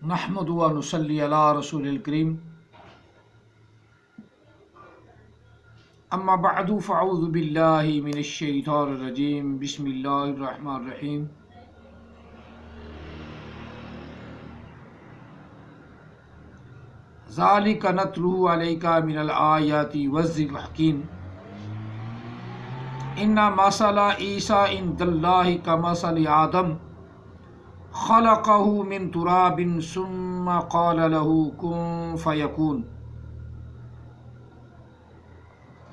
نحمد و نصلی علی رسول الکریم اما بعد فاعوذ باللہ من الشیطان الرجیم بسم اللہ الرحمن الرحیم ذالک نتلو علیک من الآیات والذکر الحکیم ان مثل عیسیٰ عند اللہ کمثل آدم خلقہ من تراب ثم قال له کن فیکون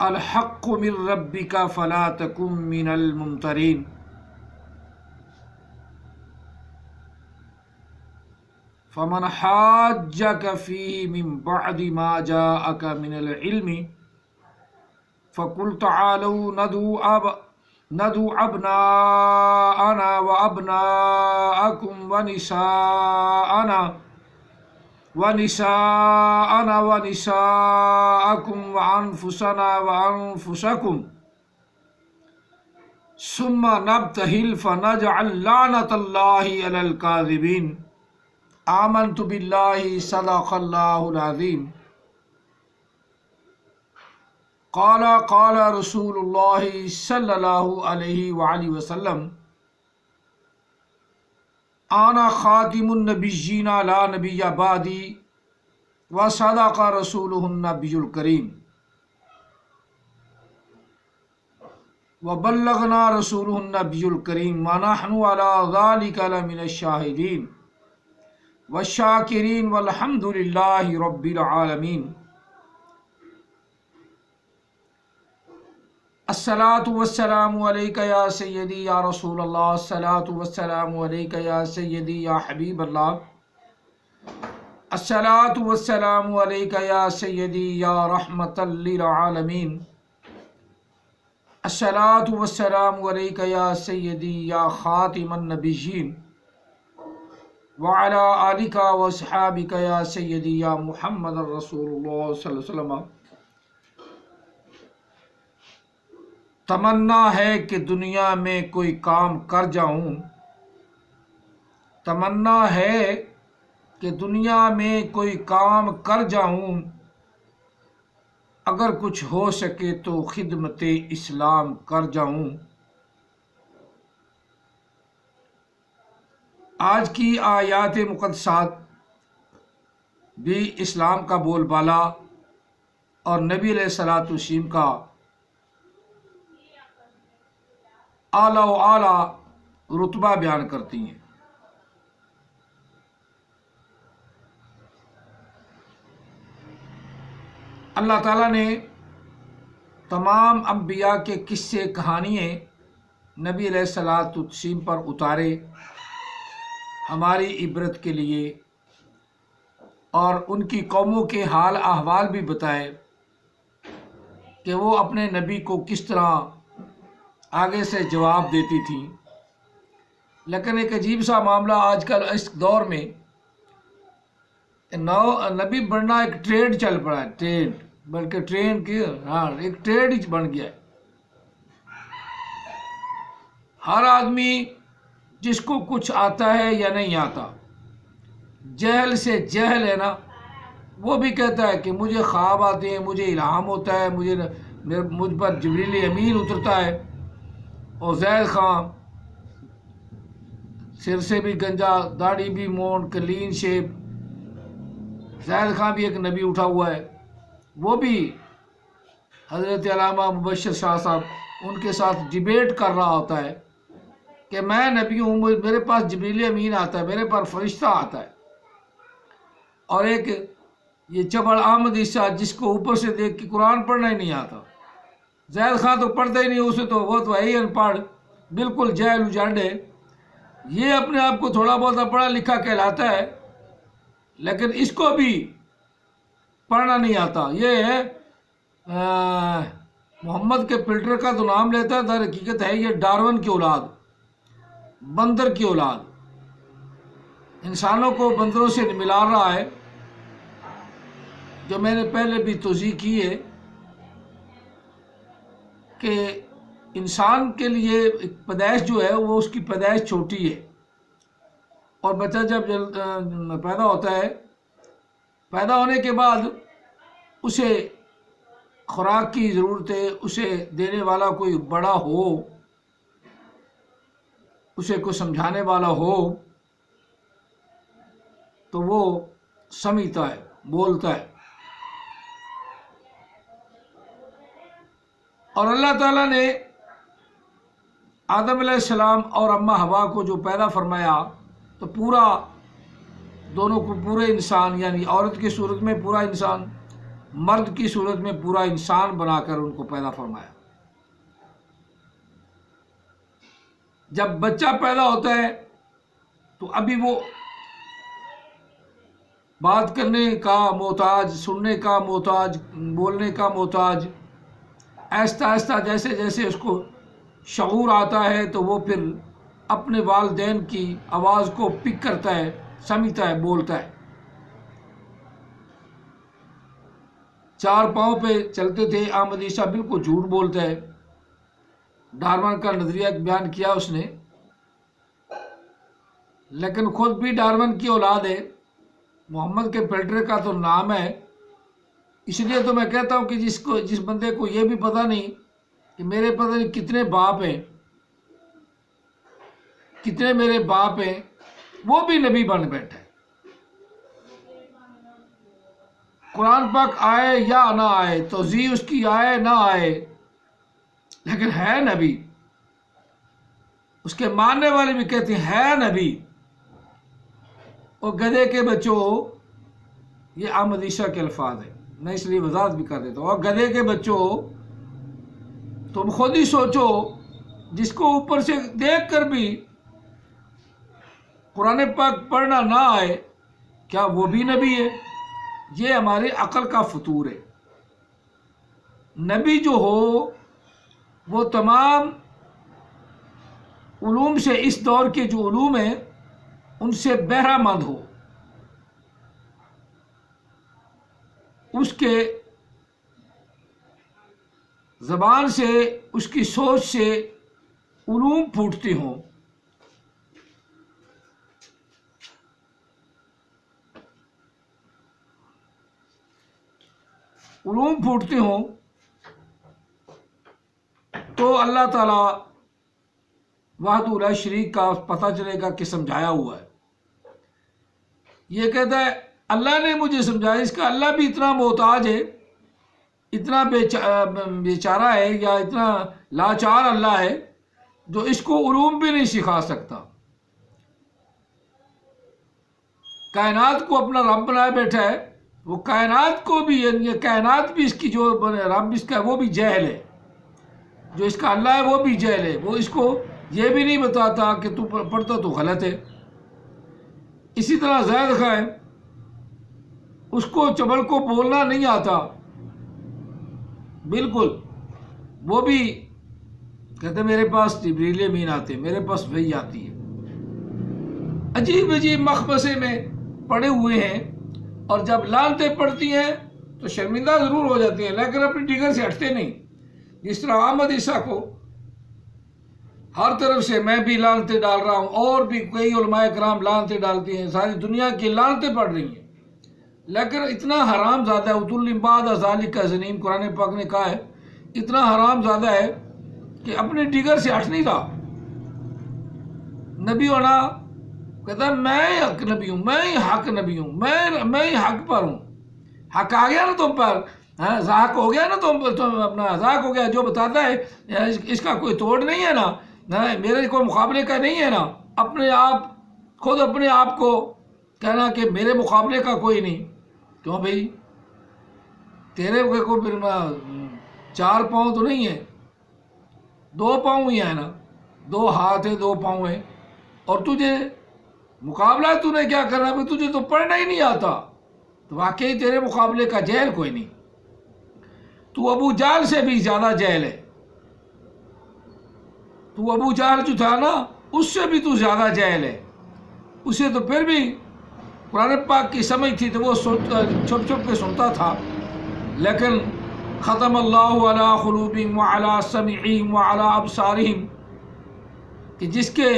الحق من ربک فلا تکن من الممترین فمن حاجک فیہ من بعد ما جاءک من العلم فقل تعالوا ندعو ابناءنا وابناءکم ونساءنا ونساءکم وانفسنا وانفسکم ثم نبتہل فنجعل لعنۃ اللہ علی الکاذبین آمنت باللہ صدق اللہ العظیم قال رسول اللہ صلی اللہ علیہ وآلہ وسلم انا خاتم النبیین لا نبی بعدی وصدق رسولہ النبی الکریم وبلغنا رسولہ النبی الکریم ونحن علی ذلک لمن الشاہدین والشاکرین والحمد للہ رب العالمین الصلاۃ والسلام علیک یا سیدی یا رسول اللہ الصلاۃ والسلام علیک یا سیدی یا حبیب اللہ الصلاۃ والسلام علیک یا سیدی یا رحمۃ للعالمین الصلاۃ والسلام علیک یا سیدی یا خاتم النبیین وعلی آلک واصحابک یا سیدی یا محمد رسول اللہ صلی اللہ علیہ وسلم۔ تمنا ہے کہ دنیا میں کوئی کام کر جاؤں، تمنا ہے کہ دنیا میں کوئی کام کر جاؤں، اگر کچھ ہو سکے تو خدمت اسلام کر جاؤں۔ آج کی آیات مقدسات بھی اسلام کا بول بالا اور نبی علیہ الصلوۃ والتسلیم کا اعلیٰ و اعلیٰ رتبہ بیان کرتی ہیں۔ اللہ تعالیٰ نے تمام انبیاء کے قصے کہانیاں نبی علیہ الصلوۃ والتسلیم پر اتارے ہماری عبرت کے لیے، اور ان کی قوموں کے حال احوال بھی بتائے کہ وہ اپنے نبی کو کس طرح آگے سے جواب دیتی تھیں۔ لیکن ایک عجیب سا معاملہ آج کل اس دور میں نبی بننا ایک ٹرینڈ چل پڑا ہے، ٹرینڈ، بلکہ ٹرینڈ کی ایک ٹرینڈ ہی بن گیا ہے۔ ہر آدمی جس کو کچھ آتا ہے یا نہیں آتا، جہل سے جہل ہے نا، وہ بھی کہتا ہے کہ مجھے خواب آتے ہیں، مجھے الہام ہوتا ہے، مجھ پر جبریل امین اترتا ہے۔ اور زید خان سر سے بھی گنجا، داڑھی بھی مونڈ، کلین شیپ، زید خان بھی ایک نبی اٹھا ہوا ہے، وہ بھی حضرت علامہ مبشر شاہ صاحب ان کے ساتھ ڈیبیٹ کر رہا ہوتا ہے کہ میں نبی ہوں، میرے پاس جبریل امین آتا ہے، میرے پر فرشتہ آتا ہے۔ اور ایک یہ چبڑ احمد عیسیٰ جس کو اوپر سے دیکھ کے قرآن پڑھنا ہی نہیں آتا، زید خان تو پڑھتا ہی نہیں، اسے تو وہ تو ہے ہی ان پڑھ، بالکل جاہل اجانڈ ہے۔ یہ اپنے آپ کو تھوڑا بہت پڑھا لکھا کہلاتا ہے، لیکن اس کو بھی پڑھنا نہیں آتا۔ یہ ہے محمد کے فلٹر کا تو نام لیتا ہے، در حقیقت ہے یہ ڈارون کی اولاد، بندر کی اولاد، انسانوں کو بندروں سے ملا رہا ہے۔ جو میں نے پہلے بھی توضیح کی ہے کہ انسان کے لیے ایک پیدائش جو ہے وہ اس کی پیدائش چھوٹی ہے، اور بچہ جب پیدا ہوتا ہے، پیدا ہونے کے بعد اسے خوراک کی ضرورت ہے، اسے دینے والا کوئی بڑا ہو، اسے کوئی سمجھانے والا ہو تو وہ سمجھتا ہے، بولتا ہے۔ اور اللہ تعالیٰ نے آدم علیہ السلام اور اماں حوا کو جو پیدا فرمایا تو پورا دونوں کو پورے انسان، یعنی عورت کی صورت میں پورا انسان، مرد کی صورت میں پورا انسان بنا کر ان کو پیدا فرمایا۔ جب بچہ پیدا ہوتا ہے تو ابھی وہ بات کرنے کا محتاج، سننے کا محتاج، بولنے کا محتاج، آہستہ آہستہ جیسے جیسے اس کو شعور آتا ہے تو وہ پھر اپنے والدین کی آواز کو پک کرتا ہے، سمجھتا ہے، بولتا ہے۔ 4 پاؤں پہ چلتے تھے، احمد عیسیٰ بالکل جھوٹ بولتا ہے۔ ڈارون کا نظریہ بیان کیا اس نے، لیکن خود بھی ڈارون کی اولاد ہے، محمد کے فلٹر کا تو نام ہے۔ اس لیے تو میں کہتا ہوں کہ جس بندے کو یہ بھی پتہ نہیں کہ میرے پتہ نہیں کتنے باپ ہیں، کتنے میرے باپ ہیں، وہ بھی نبی بن بیٹھا ہے۔ قرآن پاک آئے یا نہ آئے، توضیح اس کی آئے نہ آئے، لیکن ہے نبی۔ اس کے ماننے والے بھی کہتے ہیں ہے نبی۔ اور گدھے کے بچوں، یہ احمد عیسیٰ کے الفاظ ہیں، میں اس لیے وضاحت بھی کر دیتا ہوں۔ اور گدھے کے بچوں، تم خود ہی سوچو، جس کو اوپر سے دیکھ کر بھی قرآن پاک پڑھنا نہ آئے، کیا وہ بھی نبی ہے؟ یہ ہماری عقل کا فطور ہے۔ نبی جو ہو وہ تمام علوم سے، اس دور کے جو علوم ہیں ان سے بہرہ مند ہو، اس کے زبان سے، اس کی سوچ سے علوم پھوٹتی ہوں۔ علوم پھوٹتی ہوں تو اللہ تعالیٰ وحدہ لا شریک کا پتہ چلے گا کہ سمجھایا ہوا ہے۔ یہ کہتا ہے اللہ نے مجھے سمجھایا، اس کا اللہ بھی اتنا محتاج ہے، اتنا بیچارہ ہے، یا اتنا لاچار اللہ ہے جو اس کو علوم بھی نہیں سکھا سکتا۔ کائنات کو اپنا رب بنائے بیٹھا ہے، وہ کائنات کو بھی، یہ کائنات بھی اس کی جو رب اس کا وہ بھی جاہل ہے، جو اس کا اللہ ہے وہ بھی جاہل ہے، وہ اس کو یہ بھی نہیں بتاتا کہ تو پڑھتا تو غلط ہے۔ اسی طرح زید خان، اس کو چبل کو بولنا نہیں آتا بالکل، وہ بھی کہتے میرے پاس جبریل امین آتے، میرے پاس وحی آتی ہے۔ عجیب عجیب مخمصے میں پڑے ہوئے ہیں، اور جب لانتیں پڑتی ہیں تو شرمندہ ضرور ہو جاتی ہیں، لیکن اپنی ڈگر سے ہٹتے نہیں۔ جس طرح احمد عیسیٰ کو ہر طرف سے میں بھی لانتیں ڈال رہا ہوں، اور بھی کئی علماء کرام لانتیں ڈالتی ہیں، ساری دنیا کی لانتیں پڑ رہی ہیں، لیکن اتنا حرام زیادہ ہے، عُتُلٍّ بَعْدَ ذَلِكَ زَنِيمٍ، قرآن پاک نے کہا ہے اتنا حرام زیادہ ہے کہ اپنی ڈگر سے ہٹ نہیں رہا۔ نبی ہونا کہتا ہے میں حق نبی ہوں، میں ہی حق نبی ہوں، میں ہی حق پر ہوں۔ حق آ گیا نا تم پر، ذاق ہو گیا نا تم اپنا، ذاق ہو گیا، جو بتاتا ہے اس کا کوئی توڑ نہیں ہے نا، میرے کوئی مقابلے کا نہیں ہے نا۔ اپنے آپ، خود اپنے آپ کو کہنا کہ میرے مقابلے کا کوئی نہیں، کیوں بھائی؟ تیرے کو پھر 4 پاؤں تو نہیں ہے، 2 پاؤں ہی ہے نا، 2 ہاتھ ہیں، 2 پاؤں ہیں، اور تجھے مقابلہ تو نے کیا کرنا ہے؟ تجھے تو پڑھنا ہی نہیں آتا، تو واقعی تیرے مقابلے کا جاہل کوئی نہیں۔ تو ابو جہل سے بھی زیادہ جاہل ہے، تو ابو جہل جو تھا نا اس سے بھی تو زیادہ جاہل ہے۔ اسے تو پھر بھی قرآن پاک کی سمجھ تھی تو وہ چھپ چھپ کے سنتا تھا، لیکن ختم اللہ علی قلوبہم وعلی سمعہم وعلی ابصارہم، کہ جس کے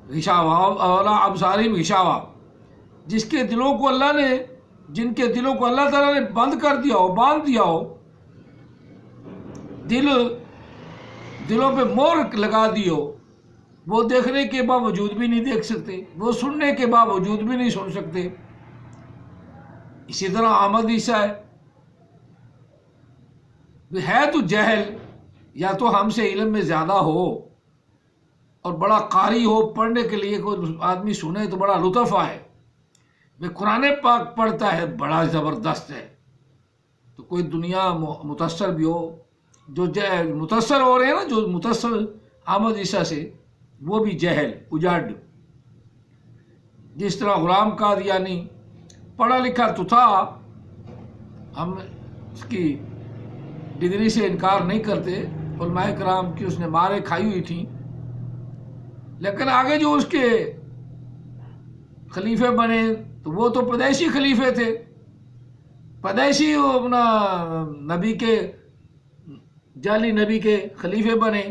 غشاوہ اولا ابصارہم غشاوہ، جس کے دلوں کو اللہ نے، جن کے دلوں کو اللہ تعالیٰ نے بند کر دیا ہو، باندھ دیا ہو، دلوں پہ مہر لگا دی ہو، وہ دیکھنے کے باوجود بھی نہیں دیکھ سکتے، وہ سننے کے باوجود بھی نہیں سن سکتے۔ اسی طرح احمد عیسیٰ ہے تو جہل، یا تو ہم سے علم میں زیادہ ہو اور بڑا قاری ہو، پڑھنے کے لیے کوئی آدمی سنے تو بڑا لطف آئے، وہ قرآن پاک پڑھتا ہے بڑا زبردست ہے، تو کوئی دنیا متاثر بھی ہو، جو متاثر ہو رہے ہیں نا، جو متاثر احمد عیسیٰ سے، وہ بھی جہل اجاڑ۔ جس طرح غلام قادیانی پڑھا لکھا تو تھا، ہم اس کی ڈگری سے انکار نہیں کرتے، علماء کرام کی اس نے مارے کھائی ہوئی تھیں، لیکن آگے جو اس کے خلیفے بنے تو وہ تو پیدائشی خلیفے تھے، پیدائشی وہ اپنا نبی کے، جعلی نبی کے خلیفے بنے،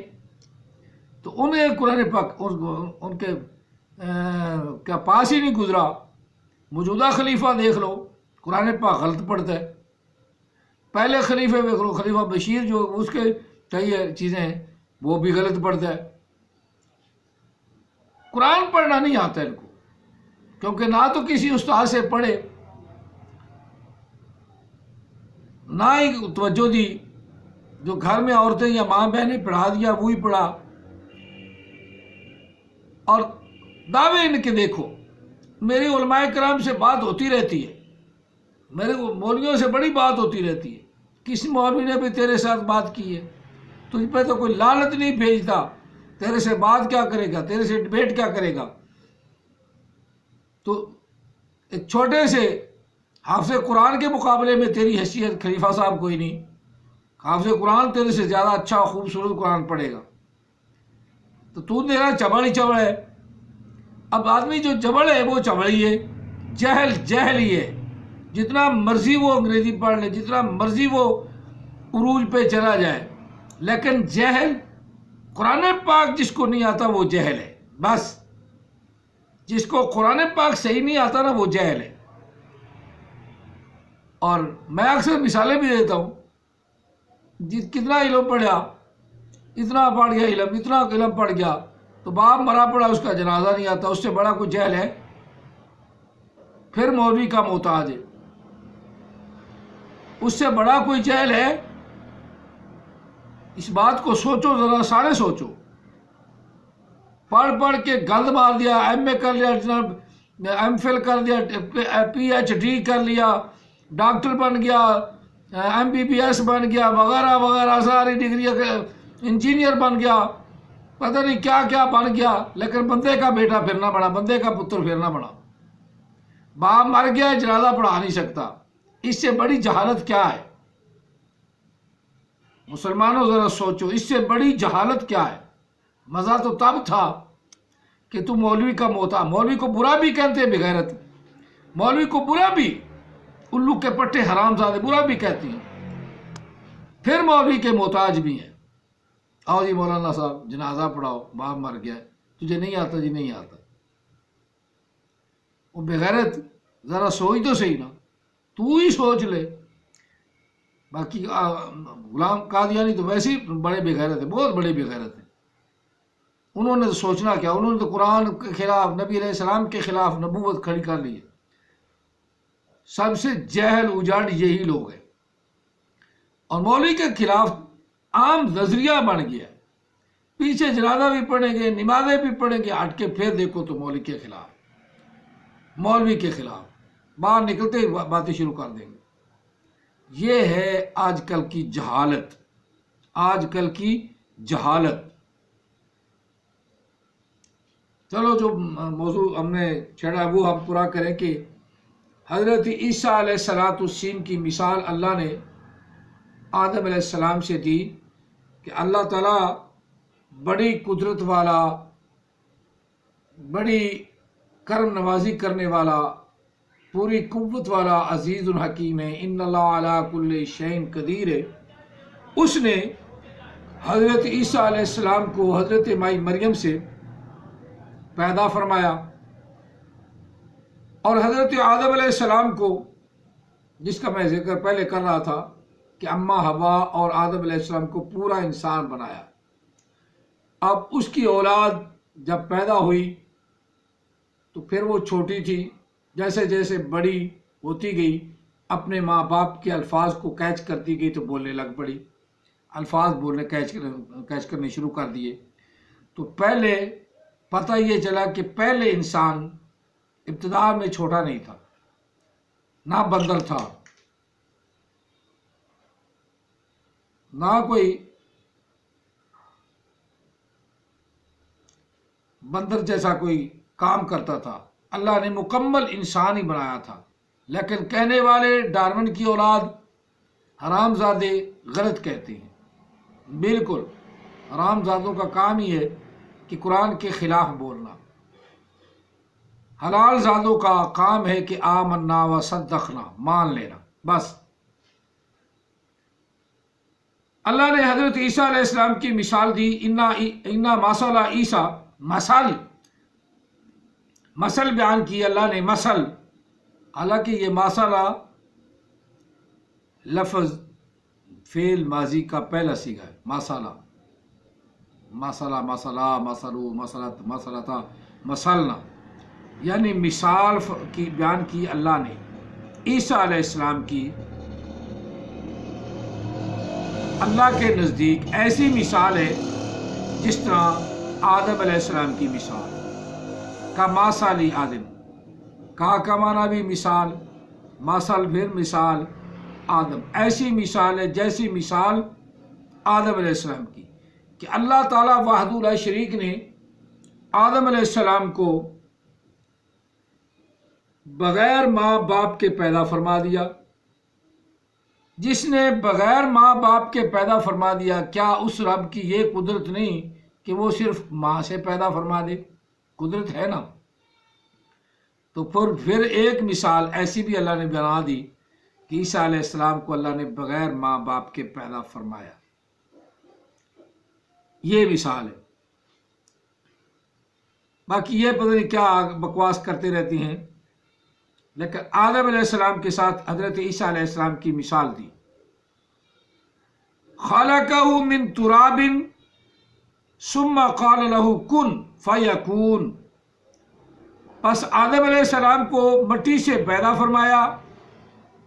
تو انہیں قرآن پاک ان کے کیا پاس ہی نہیں گزرا۔ موجودہ خلیفہ دیکھ لو، قرآن پاک غلط پڑھتا ہے، پہلے خلیفے دیکھ لو، خلیفہ بشیر جو اس کے چاہیے چیزیں ہیں وہ بھی غلط پڑھتا ہے۔ قرآن پڑھنا نہیں آتا ان کو، کیونکہ نہ تو کسی استاد سے پڑھے، نہ ہی توجہ دی، جو گھر میں عورتیں یا ماں بہنیں پڑھا دیا وہی پڑھا، اور دعوے ان کے دیکھو۔ میری علماء کرام سے بات ہوتی رہتی ہے، میرے مولویوں سے بڑی بات ہوتی رہتی ہے، کسی مولوی نے بھی تیرے ساتھ بات کی ہے، تجھ پہ تو کوئی لعنت نہیں بھیجتا، تیرے سے بات کیا کرے گا، تیرے سے ڈبیٹ کیا کرے گا۔ تو ایک چھوٹے سے حافظ قرآن کے مقابلے میں تیری حیثیت خلیفہ صاحب کوئی نہیں، حافظ قرآن تیرے سے زیادہ اچھا خوبصورت قرآن پڑھے گا، تو تو میرا چبڑ ہی چبڑ ہے۔ اب آدمی جو چبڑ ہے وہ چبڑ ہی ہے، جہل ہی ہے، جتنا مرضی وہ انگریزی پڑھ لے، جتنا مرضی وہ عروج پہ چلا جائے، لیکن جہل، قرآن پاک جس کو نہیں آتا وہ جہل ہے، بس جس کو قرآن پاک صحیح نہیں آتا نا وہ جہل ہے۔ اور میں اکثر مثالیں بھی دیتا ہوں، کتنا علم پڑھا، اتنا پڑھ گیا علم، اتنا علم پڑھ گیا، تو باپ مرا پڑا اس کا جنازہ نہیں آتا، اس سے بڑا کوئی جہل ہے؟ پھر مولوی کا محتاج ہے، اس سے بڑا کوئی جہل ہے؟ اس بات کو سوچو ذرا، سارے سوچو۔ پڑھ کے گند مار دیا، ایم اے کر لیا، جناب ایم فل کر دیا، پی ایچ ڈی کر لیا، ڈاکٹر بن گیا، ایم بی بی ایس بن گیا، وغیرہ وغیرہ ساری ڈگری، انجینئر بن گیا، پتہ نہیں کیا کیا بن گیا، لیکن بندے کا بیٹا پھرنا پڑا، بندے کا پتر پھرنا پڑا، باپ مر گیا، جنازہ پڑھا نہیں سکتا۔ اس سے بڑی جہالت کیا ہے؟ مسلمانوں ذرا سوچو، اس سے بڑی جہالت کیا ہے؟ مزہ تو تب تھا کہ تم مولوی کا محتاج، مولوی کو برا بھی کہتے ہیں بغیرت، مولوی کو برا بھی، الو کے پٹھے حرام زادے برا بھی کہتی ہیں، پھر مولوی کے محتاج بھی ہیں۔ آؤ جی مولانا صاحب جنازہ پڑھاؤ، باپ مر گیا، تجھے نہیں آتا؟ جی نہیں آتا۔ وہ بغیرت، ذرا سوچ تو صحیح نا، تو ہی سوچ لے۔ باقی غلام قادیانی تو ویسے ہی بڑے بغیرت ہیں، بہت بڑے بغیرت ہیں، انہوں نے تو سوچنا کیا، انہوں نے تو قرآن کے خلاف، نبی علیہ السلام کے خلاف نبوت کھڑی کر لی ہے۔ سب سے جہل اجاڑ یہی لوگ ہیں، اور مولوی کے خلاف عام نظریہ بن گیا، پیچھے جنازہ بھی پڑھیں گے، نمازیں بھی پڑھیں گے، ہٹ کے پھر دیکھو تو مولوی کے خلاف، مولوی کے خلاف باہر نکلتے ہی باتیں شروع کر دیں گے۔ یہ ہے آج کل کی جہالت، آج کل کی جہالت۔ چلو جو موضوع ہم نے چھڑا وہ ہم پورا کریں کہ حضرت عیسیٰ علیہ السلام کی مثال اللہ نے آدم علیہ السلام سے دی کہ اللہ تعالیٰ بڑی قدرت والا، بڑی کرم نوازی کرنے والا، پوری قوت والا، عزیز الحکیم ہے، ان اللہ علی کل شیء قدیر ہے۔ اس نے حضرت عیسیٰ علیہ السلام کو حضرت مائی مریم سے پیدا فرمایا، اور حضرت آدم علیہ السلام کو، جس کا میں ذکر پہلے کر رہا تھا کہ اماں حوا اور آدم علیہ السلام کو پورا انسان بنایا، اب اس کی اولاد جب پیدا ہوئی تو پھر وہ چھوٹی تھی، جیسے جیسے بڑی ہوتی گئی اپنے ماں باپ کے الفاظ کو کیچ کرتی گئی تو بولنے لگ پڑی، الفاظ بولنے کیچ کرنے شروع کر دیے۔ تو پہلے پتہ یہ چلا کہ پہلے انسان ابتدا میں چھوٹا نہیں تھا، نہ بندر تھا، نہ کوئی بندر جیسا کوئی کام کرتا تھا، اللہ نے مکمل انسان ہی بنایا تھا۔ لیکن کہنے والے ڈارون کی اولاد حرام زادے غلط کہتے ہیں، بالکل حرام زادوں کا کام ہی ہے کہ قرآن کے خلاف بولنا، حلال زادوں کا کام ہے کہ آمنا و صدقنا، مان لینا بس۔ اللہ نے حضرت عیسیٰ علیہ السلام کی مثال دی، انا مثل عیسیٰ، مثل بیان کی اللہ نے، مثل، حالانکہ یہ مثلا لفظ فعل ماضی کا پہلا صیغہ ہے، مثلا، مثلا، مثلا، مثلو، مثلت، مثلتا، مثلنا، یعنی مثال کی بیان کی اللہ نے عیسیٰ علیہ السلام کی اللہ کے نزدیک ایسی مثال ہے جس طرح آدم علیہ السلام کی مثال کا مثالی آدم، کا معنی بھی مثال، مثل پھر مثال، آدم، ایسی مثال ہے جیسی مثال آدم علیہ السلام کی، کہ اللہ تعالیٰ وحدہ لا شریک نے آدم علیہ السلام کو بغیر ماں باپ کے پیدا فرما دیا۔ جس نے بغیر ماں باپ کے پیدا فرما دیا، کیا اس رب کی یہ قدرت نہیں کہ وہ صرف ماں سے پیدا فرما دے؟ قدرت ہے نا۔ تو پھر ایک مثال ایسی بھی اللہ نے بنا دی کہ عیسیٰ علیہ السلام کو اللہ نے بغیر ماں باپ کے پیدا فرمایا، یہ مثال ہے۔ باقی یہ پتہ نہیں کیا بکواس کرتے رہتی ہیں، لیکن آدم علیہ السلام کے ساتھ حضرت عیسیٰ علیہ السلام کی مثال دی، خلقہ من تراب ثم قال له کن فیکون، پس آدم علیہ السلام کو مٹی سے پیدا فرمایا،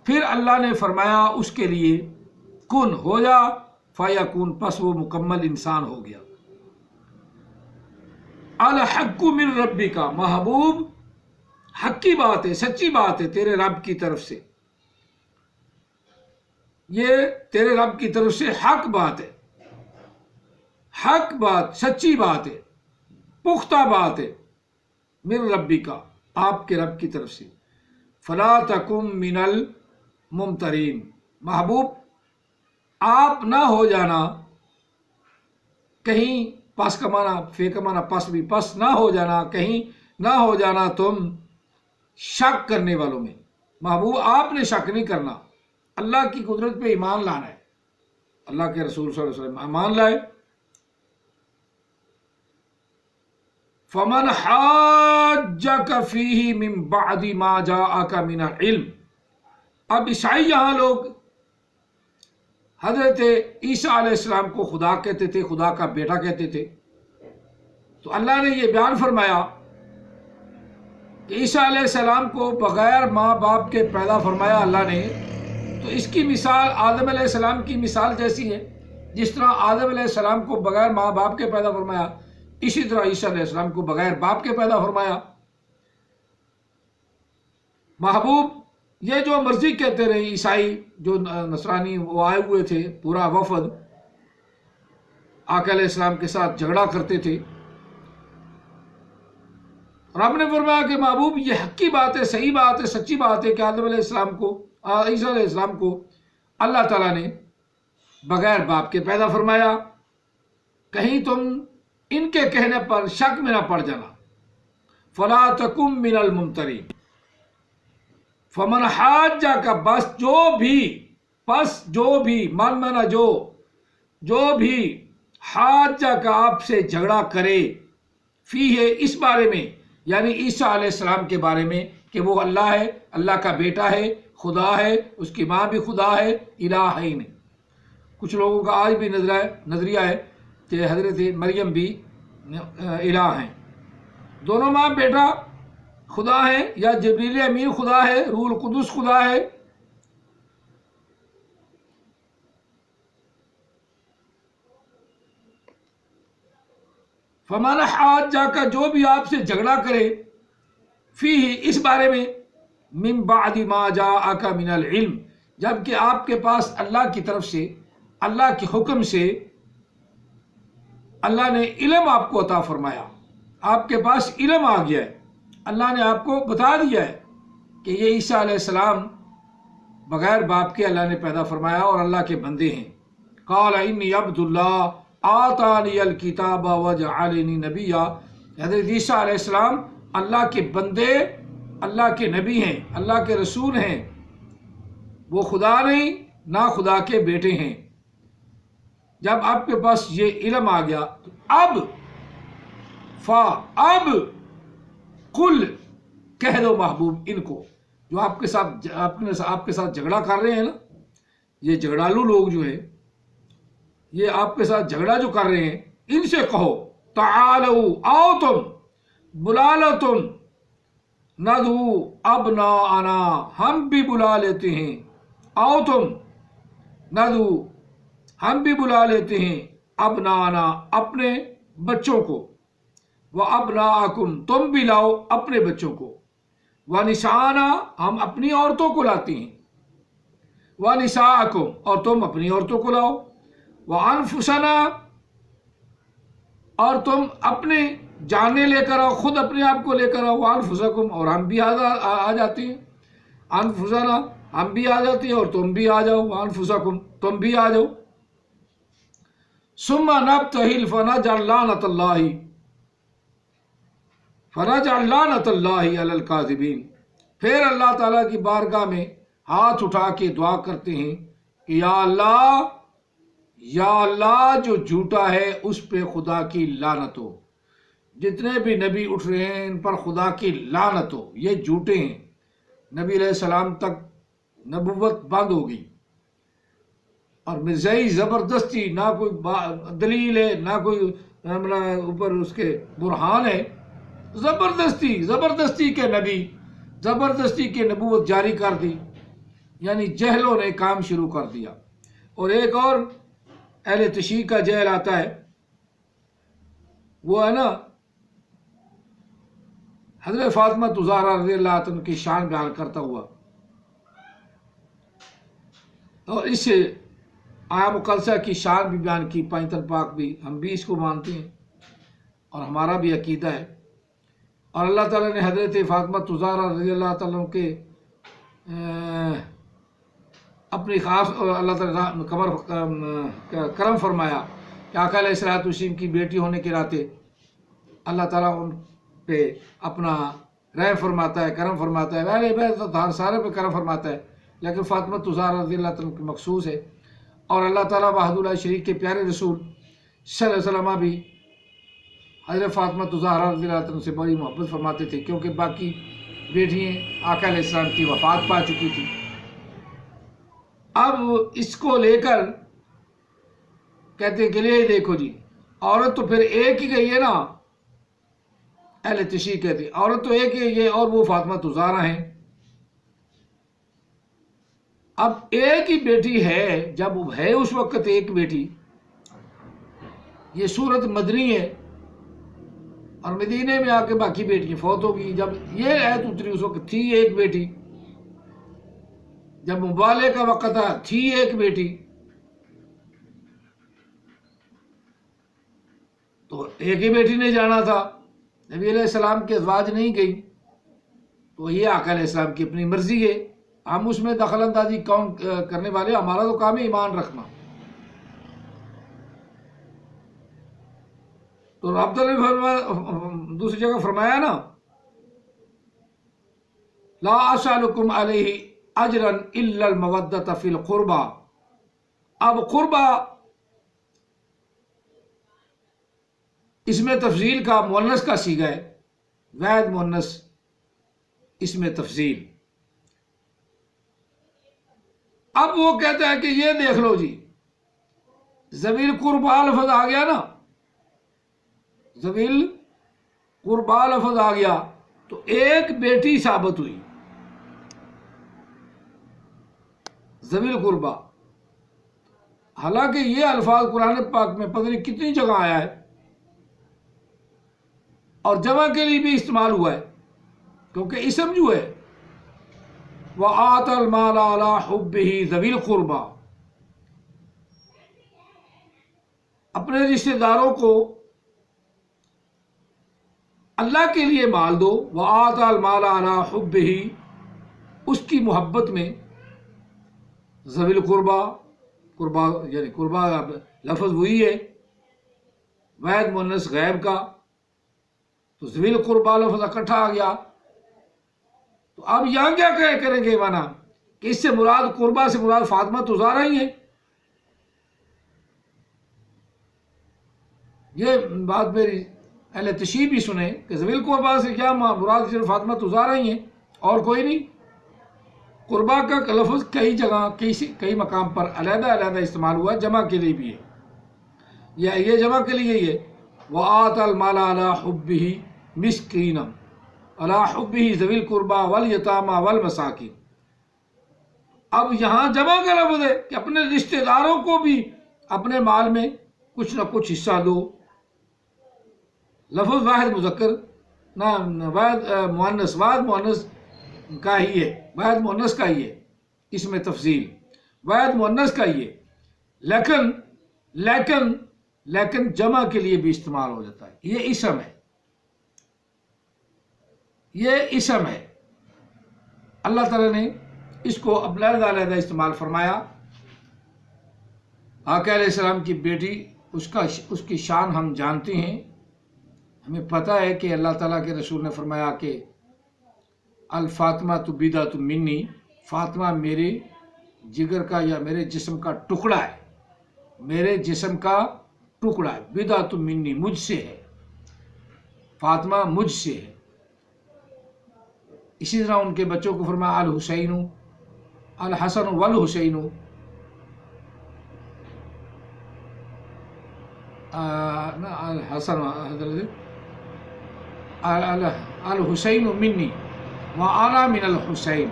پھر اللہ نے فرمایا اس کے لیے کن، ہو جا، فیکون، پس وہ مکمل انسان ہو گیا۔ الحق من ربک، محبوب حق کی بات ہے، سچی بات ہے تیرے رب کی طرف سے، یہ تیرے رب کی طرف سے حق بات ہے، حق بات، سچی بات ہے، پختہ بات ہے، من ربک، آپ کے رب کی طرف سے، فلا تکن من الممترین، محبوب آپ نہ ہو جانا کہیں، پس کا معنی، فے کا معنی پس بھی، پس نہ ہو جانا کہیں، نہ ہو جانا تم شک کرنے والوں میں، محبوب آپ نے شک نہیں کرنا، اللہ کی قدرت پہ ایمان لانا ہے، اللہ کے رسول صلی اللہ علیہ وسلم ایمان لائے۔ فمن حاجک فیہ من بعد ما جاءک من العلم، اب عیسائی یہاں لوگ حضرت عیسیٰ علیہ السلام کو خدا کہتے تھے، خدا کا بیٹا کہتے تھے، تو اللہ نے یہ بیان فرمایا کہ عیسیٰ علیہ السلام کو بغیر ماں باپ کے پیدا فرمایا اللہ نے، تو اس کی مثال آدم علیہ السلام کی مثال جیسی ہے، جس طرح آدم علیہ السلام کو بغیر ماں باپ کے پیدا فرمایا، اسی طرح عیسیٰ علیہ السلام کو بغیر باپ کے پیدا فرمایا۔ محبوب یہ جو مرضی کہتے رہے عیسائی، جو نصرانی وہ آئے ہوئے تھے، پورا وفد آقا علیہ السلام کے ساتھ جھگڑا کرتے تھے، رب نے فرمایا کہ محبوب یہ حق کی بات ہے، صحیح بات ہے، سچی بات ہے کہ آدم علیہ السلام کو، عیسیٰ علیہ السلام کو اللہ تعالیٰ نے بغیر باپ کے پیدا فرمایا، کہیں تم ان کے کہنے پر شک میں نہ پڑ جانا، فلا تکن من الممترین، فمن حاجک، بس جو بھی من منا جو بھی حاجک آپ سے جھگڑا کرے، فی ہے اس بارے میں، یعنی عیسیٰ علیہ السلام کے بارے میں کہ وہ اللہ ہے، اللہ کا بیٹا ہے، خدا ہے، اس کی ماں بھی خدا ہے، الہین۔ کچھ لوگوں کا آج بھی نظریہ ہے کہ حضرت مریم بھی الہ ہیں۔ دونوں ماں بیٹا خدا ہے، یا جبریل امین خدا ہے، روح القدس خدا ہے۔ فمن حاجہ کا جو بھی آپ سے جھگڑا کرے، فی اس بارے میں، من بعد ما جاءک من العلم، جب کہ آپ کے پاس اللہ کی طرف سے، اللہ کے حکم سے اللہ نے علم آپ کو عطا فرمایا، آپ کے پاس علم آ گیا ہے، اللہ نے آپ کو بتا دیا ہے کہ یہ عیسیٰ علیہ السلام بغیر باپ کے اللہ نے پیدا فرمایا اور اللہ کے بندے ہیں۔ قال انی عبد اللہ آتانی الکتاب وجعلنی نبیا، حضرت عیسیٰ علیہ السلام اللہ کے بندے، اللہ کے نبی ہیں، اللہ کے رسول ہیں، وہ خدا نہیں، نہ خدا کے بیٹے ہیں۔ جب آپ کے پاس یہ علم آ گیا تو اب قل کہہ دو محبوب ان کو، جو آپ کے ساتھ جھگڑا کر رہے ہیں نا، یہ جھگڑالو لوگ جو ہے، یہ آپ کے ساتھ جھگڑا جو کر رہے ہیں، ان سے کہو تعالو، آؤ تم، بلا لو تم، ندعو ابناءنا، ہم بھی بلا لیتے ہیں، آؤ تم، ندعو، ہم بھی بلا لیتے ہیں، ابناءنا، اپنے بچوں کو، وابناءکم، تم بھی لاؤ اپنے بچوں کو، ونساءنا، ہم اپنی عورتوں کو لاتے ہیں، ونساءکم، اور تم اپنی عورتوں کو لاؤ، وانفسنا، اور تم اپنے جانیں لے کر آؤ، خود اپنے آپ کو لے کر آؤ، وانفسکم، اور ہم بھی آ جاتے ہیں، انفسنا، ہم بھی آ جاتے ہیں اور تم بھی آ جاؤ، وانفسکم، تم بھی آ جاؤ، ثم نبتہل فنجعل لعنۃ اللہ علی الکاذبین، پھر اللہ تعالیٰ کی بارگاہ میں ہاتھ اٹھا کے دعا کرتے ہیں کہ یا اللہ جو جھوٹا ہے اس پہ خدا کی لعنت ہو، جتنے بھی نبی اٹھ رہے ہیں ان پر خدا کی لعنت ہو، یہ جھوٹے ہیں، نبی علیہ السلام تک نبوت بند ہو گئی، اور مرزائی زبردستی، نہ کوئی دلیل ہے، نہ کوئی اوپر اس کے برہان ہے، زبردستی کے نبی، زبردستی کے نبوت جاری کر دی، یعنی جہلوں نے کام شروع کر دیا۔ اور ایک اور اہل تشیع کا جہل آتا ہے، وہ ہے نا حضرت فاطمہ زہرا رضی اللہ عنہ کی شان بیان کرتا ہوا، اور اس سے آیا مقدسہ کی شان بھی بیان کی، پائنتن پاک بھی، ہم بھی اس کو مانتے ہیں اور ہمارا بھی عقیدہ ہے۔ اور اللہ تعالیٰ نے حضرت فاطمہ زہرا رضی اللہ عنہ کے اپنی خاص، اللہ تعالیٰ کرم فرمایا کہ آقا علیہ الصلوۃ والسلام کی بیٹی ہونے کے ناطے اللہ تعالیٰ ان پہ اپنا رحم فرماتا ہے، کرم فرماتا ہے، سارے پہ کرم فرماتا ہے، لیکن فاطمہ زہرا رضی اللہ عنہ کی مخصوص ہے۔ اور اللہ تعالیٰ وحدہ اللہ شریک کے پیارے رسول صلی اللہ علیہ وسلم بھی حضرت فاطمہ زہرا رضی اللہ عنہ سے بڑی محبت فرماتے تھے، کیونکہ باقی بیٹیاں آقا علیہ السلام کی وفات پا چکی تھی۔ اب اس کو لے کر کہتے ہیں کہ لے دیکھو جی، عورت تو پھر ایک ہی گئی ہے نا، اہل تشیع کہتے ہیں عورت تو ایک ہی ہے، اور وہ فاطمہ زہرا ہیں۔ اب ایک ہی بیٹی ہے، جب ہے اس وقت ایک بیٹی، یہ سورت مدنی ہے، اور مدینے میں آ کے باقی بیٹیاں فوت ہو گئی۔ جب یہ آیت اتری اس وقت تھی ایک بیٹی، جب مبالغے کا وقت تھا تھی ایک بیٹی، تو ایک ہی بیٹی نے جانا تھا، نبی علیہ السلام کے ازواج نہیں گئی، تو یہ آقا علیہ السلام کی اپنی مرضی ہے، ہم اس میں دخل اندازی کون کرنے والے، ہمارا تو کام ہے ایمان رکھنا۔ تو رب نے دوسری جگہ فرمایا نا، لا اسألکم علیہ اجرا الا المودۃ فی القربى، اب قربہ اس میں تفضیل کا مؤنث کا صیغہ ہے، واحد مؤنث اس میں تفضیل۔ اب وہ کہتا ہے کہ یہ دیکھ لو جی، ذوی القربا لفظ آ گیا نا، ذوی القربا لفظ آ گیا تو ایک بیٹی ثابت ہوئی، ذوی القربا۔ حالانکہ یہ الفاظ قرآن پاک میں پتہ نہیں کتنی جگہ آیا ہے اور جمع کے لیے بھی استعمال ہوا ہے، کیونکہ اسم جو ہے وَآتَى الْمَالَ عَلَى حُبِّهِ ذَوِي الْقُرْبَى، اپنے رشتہ داروں کو اللہ کے لیے مال دو، وَآتَى الْمَالَ عَلَى حُبِّهِ، اس کی محبت میں، ذوی القربا، قربا یعنی قربا لفظ وہی ہے واحد مؤنث غیب کا، تو ذوی القربا لفظ اکٹھا آ گیا۔ تو اب یہاں کیا کریں گے مانا کہ اس سے مراد، قربا سے مراد فاطمہ تو زہرا ہی ہے۔ یہ بات میری اہل تشریح بھی سنیں کہ ذوی القربا سے کیا مراد صرف فاطمہ تو زہرا ہی ہے اور کوئی نہیں۔ قربا کا لفظ کئی جگہ کئی مقام پر علیحدہ علیحدہ استعمال ہوا ہے، جمع کے لیے بھی ہے، یا یہ جمع کے لیے یہ وَآتَى الْمَالَ عَلَى حُبِّهِ مِسْكِينًا عَلَى حُبِّهِ ذَوِي الْقُرْبَى وَالْيَتَامَى وَالْمَسَاكِينِ۔ اب یہاں جمع کا لفظ ہے کہ اپنے رشتہ داروں کو بھی اپنے مال میں کچھ نہ کچھ حصہ دو، لفظ واحد مذکر نہ واحد مؤنث، واحد مؤنث کا ہی ہے، واحد مؤنث کا ہی ہے، اس میں تفضیل واحد مؤنث کا ہی ہے، لیکن جمع کے لیے بھی استعمال ہو جاتا ہے۔ یہ اسم ہے، یہ اسم ہے، اللہ تعالیٰ نے اس کو علیحدہ علیحدہ استعمال فرمایا۔ آقا علیہ السلام کی بیٹی، اس کی شان ہم جانتے ہیں، ہمیں پتہ ہے کہ اللہ تعالیٰ کے رسول نے فرمایا کہ الفاطمہ تو بدعۃ منی، فاطمہ میرے جگر کا یا میرے جسم کا ٹکڑا ہے، میرے جسم کا ٹکڑا ہے، بدعۃ منی مجھ سے ہے، فاطمہ مجھ سے ہے۔ اسی طرح ان کے بچوں کو فرمایا الحسین الحسن والحسین، الحسن الحسین منی وَأَنَا مِنَ الْحُسَيْنِ،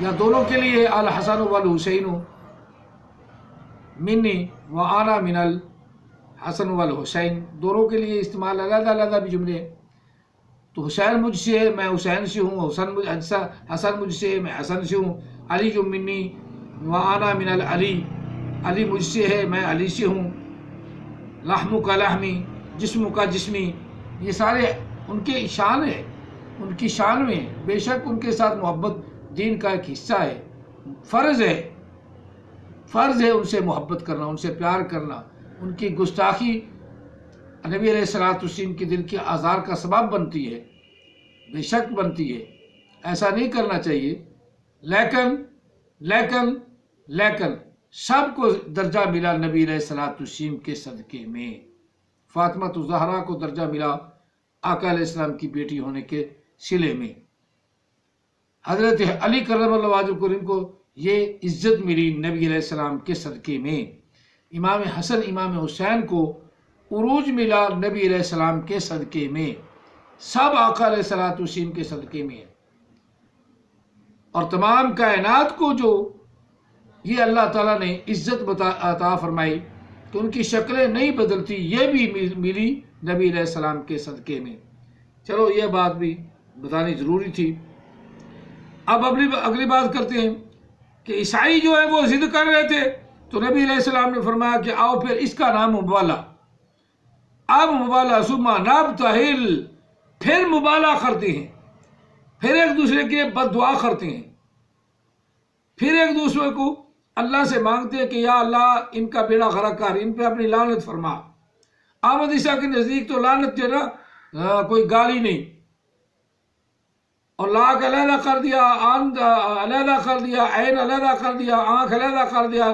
یا دونوں کے لیے الحسن والحسین منی وَأَنَا مِنَ الحسن والحسین، دونوں کے لیے استعمال علیحدہ علیحدہ بھی جملے۔ تو حسین مجھ سے ہے، میں حسین سے ہوں، حسن مجھ سے ہے، میں حسن سے ہوں، علی جو منی وَأَنَا مِنَ العلی، علی مجھ سے ہے، میں علی سے ہوں، لحم کا لحمی، جسم کا جسمی، یہ سارے ان کے شان ہے، ان کی شان میں بے شک ان کے ساتھ محبت دین کا ایک حصہ ہے، فرض ہے ان سے محبت کرنا، ان سے پیار کرنا۔ ان کی گستاخی نبی علیہ السلام کے دل کے آزار کا سبب بنتی ہے، بے شک بنتی ہے، ایسا نہیں کرنا چاہیے، لیکن سب کو درجہ ملا نبی علیہ السلام کے صدقے میں۔ فاطمہ الزہرا کو درجہ ملا آقا علیہ السلام کی بیٹی ہونے کے صلے میں، حضرت علی کرم اللہ وجہہ الکریم کو یہ عزت ملی نبی علیہ السلام کے صدقے میں، امام حسن امام حسین کو عروج ملا نبی علیہ السلام کے صدقے میں، سب آقا علیہ السلام کے صدقے میں، اور تمام کائنات کو جو یہ اللہ تعالیٰ نے عزت عطا فرمائی کہ ان کی شکلیں نہیں بدلتی، یہ بھی ملی نبی علیہ السلام کے صدقے میں۔ چلو یہ بات بھی بتانی ضروری تھی۔ اب اگلی بات کرتے ہیں کہ عیسائی جو ہے وہ ضد کر رہے تھے، تو نبی علیہ السلام نے فرمایا کہ آؤ پھر اس کا نام مبالہ، اب مبالہ ثم نبتہل، پھر مبالہ کرتے ہیں، پھر ایک دوسرے کے بد دعا کرتے ہیں، پھر ایک دوسرے کو اللہ سے مانگتے ہیں کہ یا اللہ ان کا بیڑا غرق کر، ان پہ اپنی لعنت فرما۔ احمد عیسیٰ کے نزدیک تو لعنت جو ہے نا کوئی گالی نہیں، اور لاک علیحدہ کر دیا، آن علیحدہ کر دیا، عین علیحدہ کر دیا، آنکھ علیحدہ کر دیا،